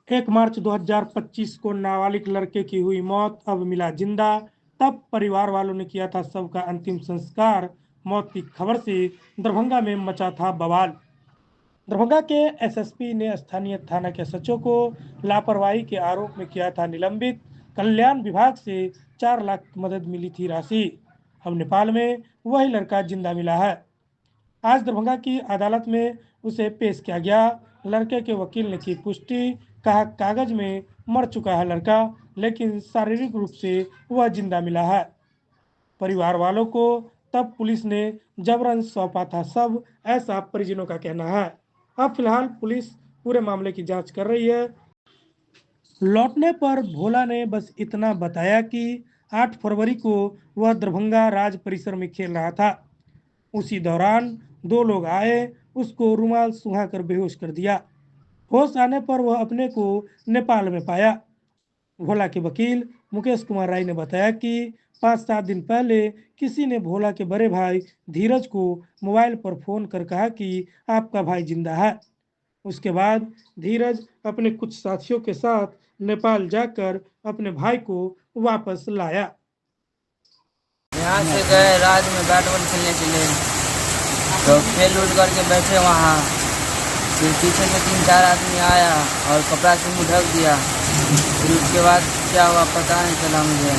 1 मार्च 2025 को नाबालिग लड़के की हुई मौत, अब मिला जिंदा। तब परिवार वालों ने किया था शव का अंतिम संस्कार। मौत की खबर से दरभंगा में मचा था बवाल। दरभंगा के एसएसपी ने स्थानीय थाना के एसएचओ को लापरवाही के आरोप में किया था निलंबित। कल्याण विभाग से 4 लाख की मदद मिली थी राशि। अब नेपाल में वही लड़का जिंदा मिला है। आज दरभंगा की अदालत में उसे पेश किया गया। लड़के के वकील ने की पुष्टि। कहा, कागज में मर चुका है लड़का, लेकिन शारीरिक रूप से वह जिंदा मिला है। परिवार वालों को तब पुलिस ने जबरन सौंपा था सब, ऐसा परिजनों का कहना है। अब फिलहाल पुलिस पूरे मामले की जांच कर रही है। लौटने पर भोला ने बस इतना बताया कि 8 फरवरी को वह दरभंगा राज परिसर में खेल रहा था। उसी दौरान 2 लोग आए, उसको रुमाल सुंघाकर बेहोश कर दिया। होश आने पर वह अपने को नेपाल में पाया। भोला के वकील मुकेश कुमार राय ने बताया कि 5-7 दिन पहले किसी ने भोला के बड़े भाई धीरज को मोबाइल पर फोन कर कहा कि आपका भाई जिंदा है। उसके बाद धीरज अपने कुछ साथियों के साथ नेपाल जाकर अपने भाई को वापस लाया। यहाँ से गए रात में बैट बॉल खेलने के लिए, तो खेल उल करके बैठे वहाँ। फिर पीछे से 3-4 आदमी आया और कपड़ा से मुँह ढक दिया। फिर उसके बाद क्या हुआ पता नहीं चला मुझे।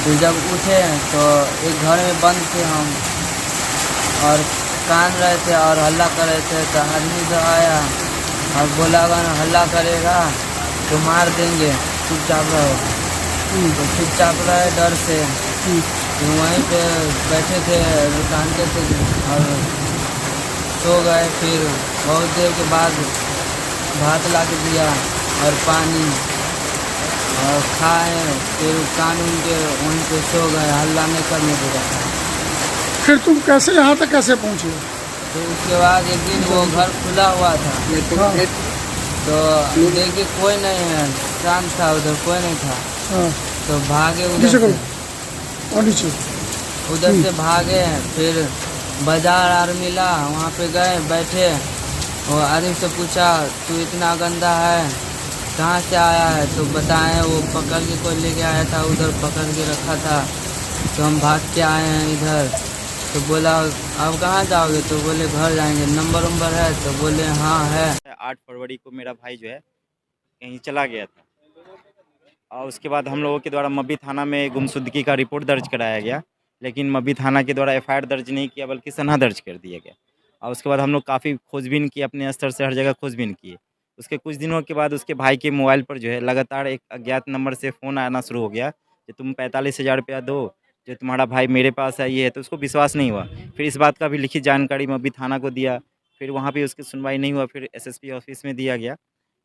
फिर जब उठे तो एक घर में बंद थे हम, और कान रहे थे और हल्ला कर रहे थे। तो आदमी तो आया और बोला अगर हल्ला करेगा तो मार देंगे, चुपचाप रहो। तो चुपचाप रहे डर से। फिर वहीं पे बैठे थे दुकानते थे और सो गए। फिर बहुत देर के बाद भात ला के दिया और पानी और खाए। फिर कानून के वहीं पे सो गए, हल्ला नहीं करने देगा। फिर तुम कैसे यहाँ तक कैसे पहुँचे? फिर उसके बाद एक दिन वो घर खुला हुआ था, हाँ, तो देखिए कोई नहीं है, शांत था उधर, कोई नहीं था। हाँ, तो भागे नीचे उधर करो, से, और नीचे। उधर से भागे। फिर बाजार आर मिला, वहाँ पे गए बैठे। वो आदमी से पूछा तू इतना गंदा है, कहाँ से आया है? तो बताएं वो पकड़ के कोई लेके आया था, उधर पकड़ के रखा था। तो हम भाग के आए हैं इधर। तो बोला अब कहाँ जाओगे? तो बोले घर जाएंगे। नंबर है? तो बोले हाँ है। 8 फरवरी को मेरा भाई जो है कहीं चला गया था, और उसके बाद हम लोगों के द्वारा मब्बी थाना में गुमशुदगी का रिपोर्ट दर्ज कराया गया, लेकिन मब्बी थाना के द्वारा एफआईआर दर्ज नहीं किया बल्कि सनहा दर्ज कर दिया गया। और उसके बाद हम लोग काफ़ी खोजबीन की, अपने स्तर से हर जगह खोजबीन किए। उसके कुछ दिनों के बाद उसके भाई के मोबाइल पर जो है लगातार एक अज्ञात नंबर से फ़ोन आना शुरू हो गया कि तुम 45,000 रुपया दो, जो तुम्हारा भाई मेरे पास है ये है। तो उसको विश्वास नहीं हुआ। फिर इस बात का भी लिखित जानकारी मब्बी थाना को दिया। फिर वहाँ भी उसकी सुनवाई नहीं हुआ। फिर एसएसपी ऑफिस में दिया गया,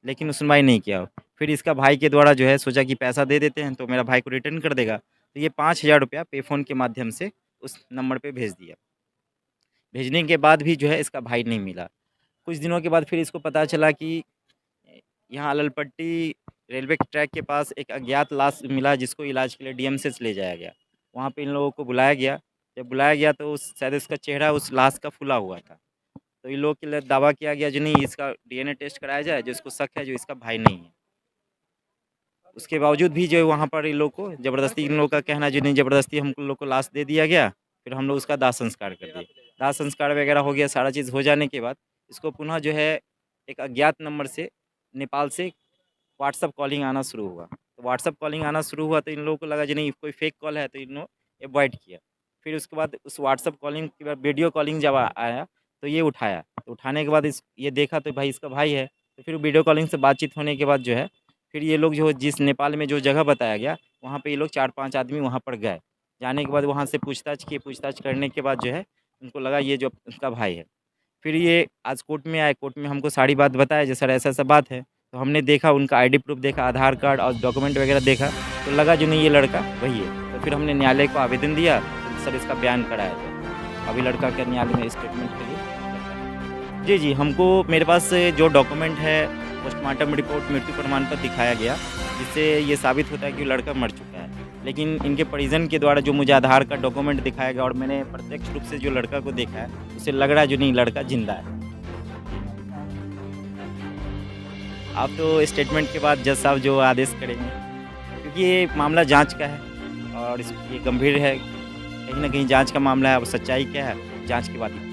लेकिन सुनवाई नहीं किया। फिर इसका भाई के द्वारा जो है सोचा कि पैसा दे देते हैं तो मेरा भाई को रिटर्न कर देगा। तो ये 5,000 रुपया पे फ़ोन के माध्यम से उस नंबर पे भेज दिया। भेजने के बाद भी जो है इसका भाई नहीं मिला। कुछ दिनों के बाद फिर इसको पता चला कि यहाँ अललपट्टी रेलवे ट्रैक के पास एक अज्ञात लाश मिला, जिसको इलाज के लिए डीएमसीएच ले जाया गया। वहाँ पे इन लोगों को बुलाया गया। जब बुलाया गया तो शायद इसका चेहरा उस लाश का फुला हुआ था। तो इन लोगों के लिए दावा किया गया जो नहीं, इसका डीएनए टेस्ट कराया जाए, जो इसको शक है जो इसका भाई नहीं है। उसके बावजूद भी जो है वहाँ पर इन लोग को ज़बरदस्ती, इन लोग का कहना जो नहीं, ज़बरदस्ती हम लोग को लाश दे दिया गया। फिर हम लोग उसका दाह संस्कार कर दिए। दाह संस्कार वगैरह हो गया, सारा चीज़ हो जाने के बाद इसको पुनः जो है एक अज्ञात नंबर से नेपाल से व्हाट्सअप कॉलिंग आना शुरू हुआ। तो व्हाट्सअप कॉलिंग आना शुरू हुआ तो इन लोगों को लगा जो नहीं कोई फेक कॉल है, तो इन लोग अवॉइड किया। फिर उसके बाद उस व्हाट्सअप कॉलिंग के बाद वीडियो कॉलिंग जब आया तो ये उठाया। तो उठाने के बाद ये देखा तो भाई इसका भाई है। तो फिर वीडियो कॉलिंग से बातचीत होने के बाद जो है फिर ये लोग जो जिस नेपाल में जो जगह बताया गया वहाँ पे ये लोग 4-5 आदमी वहाँ पर गए। जाने के बाद वहाँ से पूछताछ किए। पूछताछ करने के बाद जो है उनको लगा ये जो उनका भाई है। फिर ये आज कोर्ट में आए। कोर्ट में हमको सारी बात बताया जो सर ऐसा-ऐसा बात है। तो हमने देखा, उनका आईडी प्रूफ देखा, आधार कार्ड और डॉक्यूमेंट वगैरह देखा, तो लगा जो नहीं ये लड़का वही है। तो फिर हमने न्यायालय को आवेदन दिया, तो सर इसका बयान कराया जाए। अभी लड़का क्या न्यायालय में स्टेटमेंट के लिए जी, हमको मेरे पास जो डॉक्यूमेंट है, पोस्टमार्टम रिपोर्ट, मृत्यु प्रमाण पत्र दिखाया गया, जिससे ये साबित होता है कि लड़का मर चुका है। लेकिन इनके परिजन के द्वारा जो मुझे आधार का डॉक्यूमेंट दिखाया गया और मैंने प्रत्यक्ष रूप से जो लड़का को देखा है, उससे लग रहा है जो नहीं लड़का जिंदा है। अब तो स्टेटमेंट के बाद जज साहब जो आदेश करेंगे, क्योंकि ये मामला जांच का है और ये गंभीर है, कहीं ना कहीं जांच का मामला है। अब सच्चाई क्या है, जांच के बाद ही